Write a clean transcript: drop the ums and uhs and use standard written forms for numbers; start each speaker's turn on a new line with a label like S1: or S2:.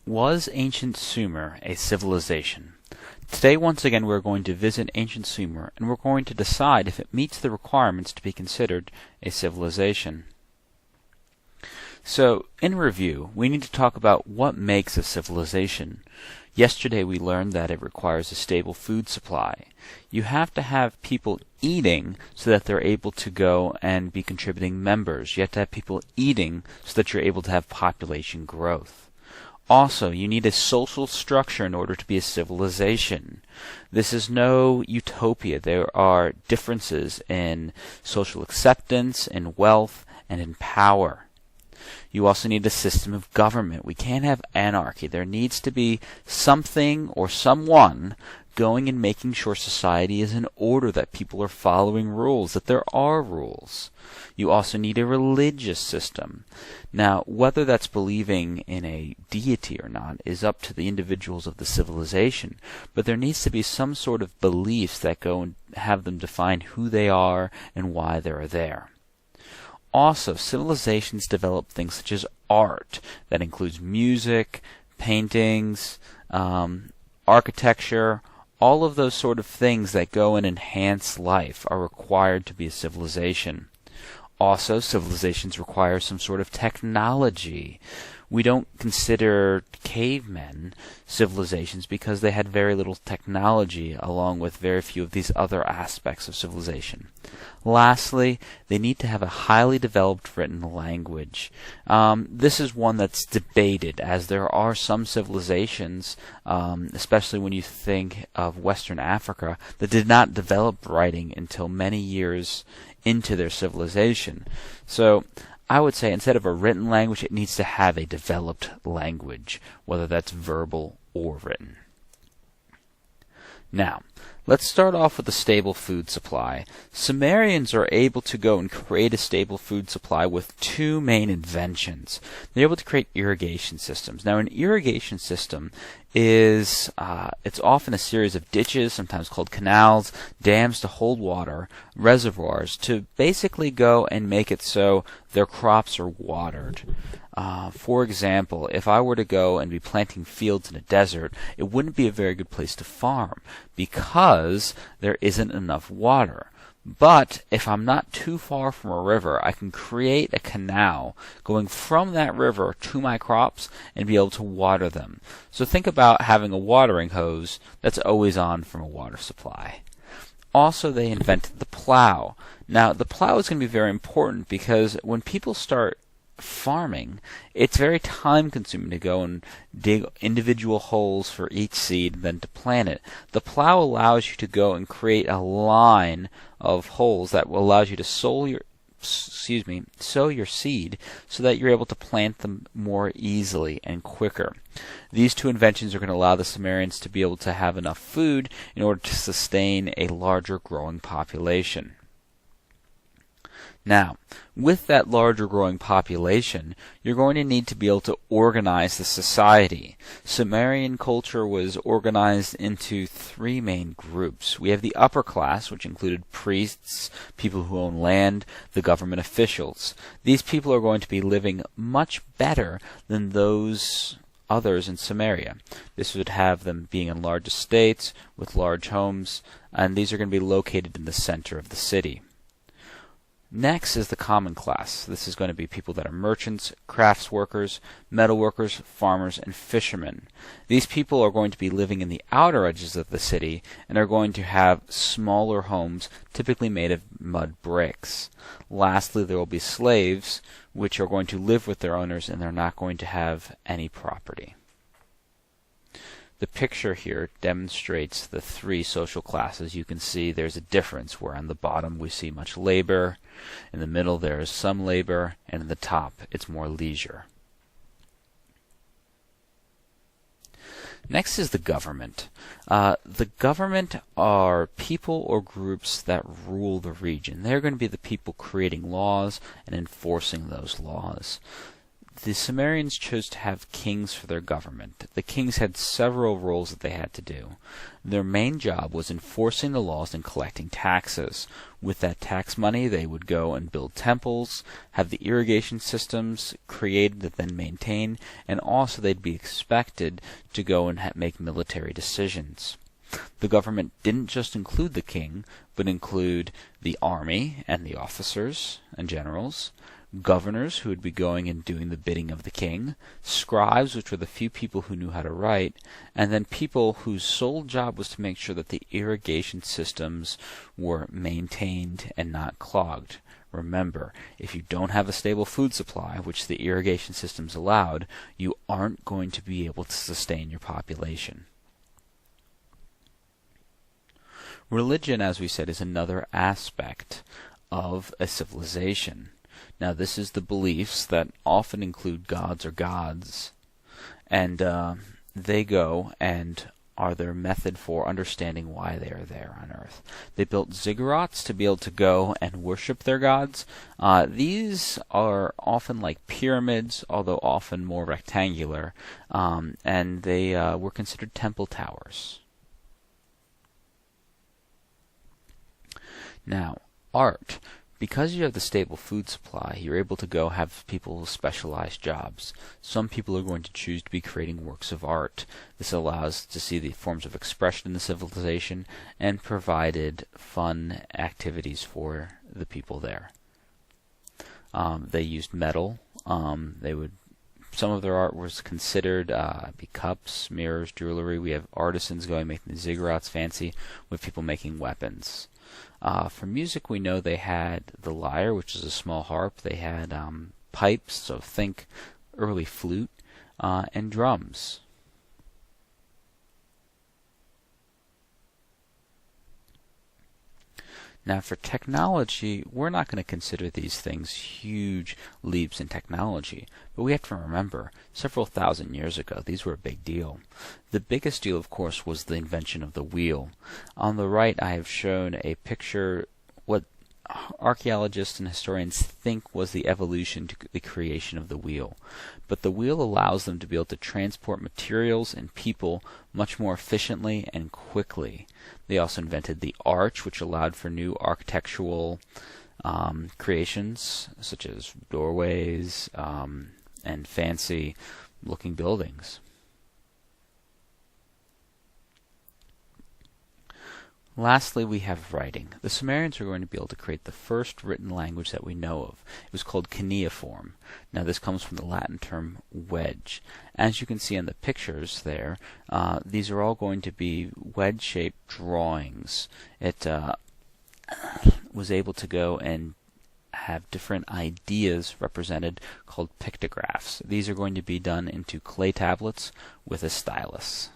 S1: Was ancient Sumer a civilization? Today, once again, we're going to visit ancient Sumer, and we're going to decide if it meets the requirements to be considered a civilization. So, in review, we need to talk about what makes a civilization. Yesterday we learned that it requires a stable food supply. You have to have people eating so that they're able to go and be contributing members. You have to have people eating so that you're able to have population growth. Also, you need a social structure in order to be a civilization. This is no utopia. There are differences in social acceptance, in wealth, and in power. You also need a system of government. We can't have anarchy. There needs to be something or someone going and making sure society is in order, that people are following rules, that there are rules. You also need a religious system. Now, whether that's believing in a deity or not is up to the individuals of the civilization, but there needs to be some sort of beliefs that go and have them define who they are and why they're there. Also, civilizations develop things such as art, that includes music, paintings, architecture. All of those sort of things that go and enhance life are required to be a civilization. Also, civilizations require some sort of technology. We don't consider cavemen civilizations because they had very little technology, along with very few of these other aspects of civilization. Lastly, they need to have a highly developed written language. This is one that's debated, as there are some civilizations, especially when you think of Western Africa, that did not develop writing until many years into their civilization. So, I would say instead of a written language, it needs to have a developed language, whether that's verbal or written. Now, let's start off with a stable food supply. Sumerians are able to go and create a stable food supply with two main inventions. They're able to create irrigation systems. Now, an irrigation system is it's often a series of ditches, sometimes called canals, dams to hold water, reservoirs to basically go and make it so their crops are watered. For example, if I were to go and be planting fields in a desert, it wouldn't be a very good place to farm because there isn't enough water. But if I'm not too far from a river, I can create a canal going from that river to my crops and be able to water them. So think about having a watering hose that's always on from a water supply. Also, they invented the plow. Now, the plow is going to be very important because when people start farming, it's very time consuming to go and dig individual holes for each seed and then to plant it. The plow allows you to go and create a line of holes that allows you to sow your seed so that you're able to plant them more easily and quicker. These two inventions are going to allow the Sumerians to be able to have enough food in order to sustain a larger growing population. Now, with that larger growing population, you're going to need to be able to organize the society. Sumerian culture was organized into three main groups. We have the upper class, which included priests, people who own land, the government officials. These people are going to be living much better than those others in Sumeria. This would have them being in large estates with large homes, and these are going to be located in the center of the city. Next is the common class. This is going to be people that are merchants, crafts workers, metal workers, farmers, and fishermen. These people are going to be living in the outer edges of the city and are going to have smaller homes, typically made of mud bricks. Lastly, there will be slaves, which are going to live with their owners, and they're not going to have any property. The picture here demonstrates the three social classes. You can see there's a difference where on the bottom we see much labor, in the middle there is some labor, and in the top it's more leisure. Next is the government. The government are people or groups that rule the region. They're going to be the people creating laws and enforcing those laws. the Sumerians chose to have kings for their government. The kings had several roles that they had to do. Their main job was enforcing the laws and collecting taxes. With that tax money, they would go and build temples, have the irrigation systems created and then maintained, and also they'd be expected to go and make military decisions. The government didn't just include the king, but include the army and the officers and generals, governors who would be going and doing the bidding of the king, scribes, which were the few people who knew how to write, and then people whose sole job was to make sure that the irrigation systems were maintained and not clogged. Remember, if you don't have a stable food supply, which the irrigation systems allowed, you aren't going to be able to sustain your population. Religion, as we said, is another aspect of a civilization. Now, this is the beliefs that often include gods or gods, and they go and are their method for understanding why they are there on Earth. They built ziggurats to be able to go and worship their gods. These are often like pyramids, although often more rectangular, and they were considered temple towers. Now, art. Because you have the stable food supply, you're able to go have people with specialized jobs. Some people are going to choose to be creating works of art. This allows to see the forms of expression in the civilization and provided fun activities for the people there. They used metal. Some of their art was considered be cups, mirrors, jewelry. We have artisans going making the ziggurats fancy, with people making weapons. For music, we know they had the lyre, which is a small harp. They had pipes, so think early flute, and drums. Now, for technology, we're not going to consider these things huge leaps in technology, but we have to remember, several thousand years ago, these were a big deal. The biggest deal, of course, was the invention of the wheel. On the right, I have shown a picture, what archaeologists and historians think was the evolution to the creation of the wheel. But the wheel allows them to be able to transport materials and people much more efficiently and quickly. They also invented the arch, which allowed for new architectural creations, such as doorways and fancy-looking buildings. Lastly, we have writing. The Sumerians were going to be able to create the first written language that we know of. It was called cuneiform. Now, this comes from the Latin term wedge. As you can see on the pictures there, these are all going to be wedge-shaped drawings. It was able to go and have different ideas represented called pictographs. These are going to be done into clay tablets with a stylus.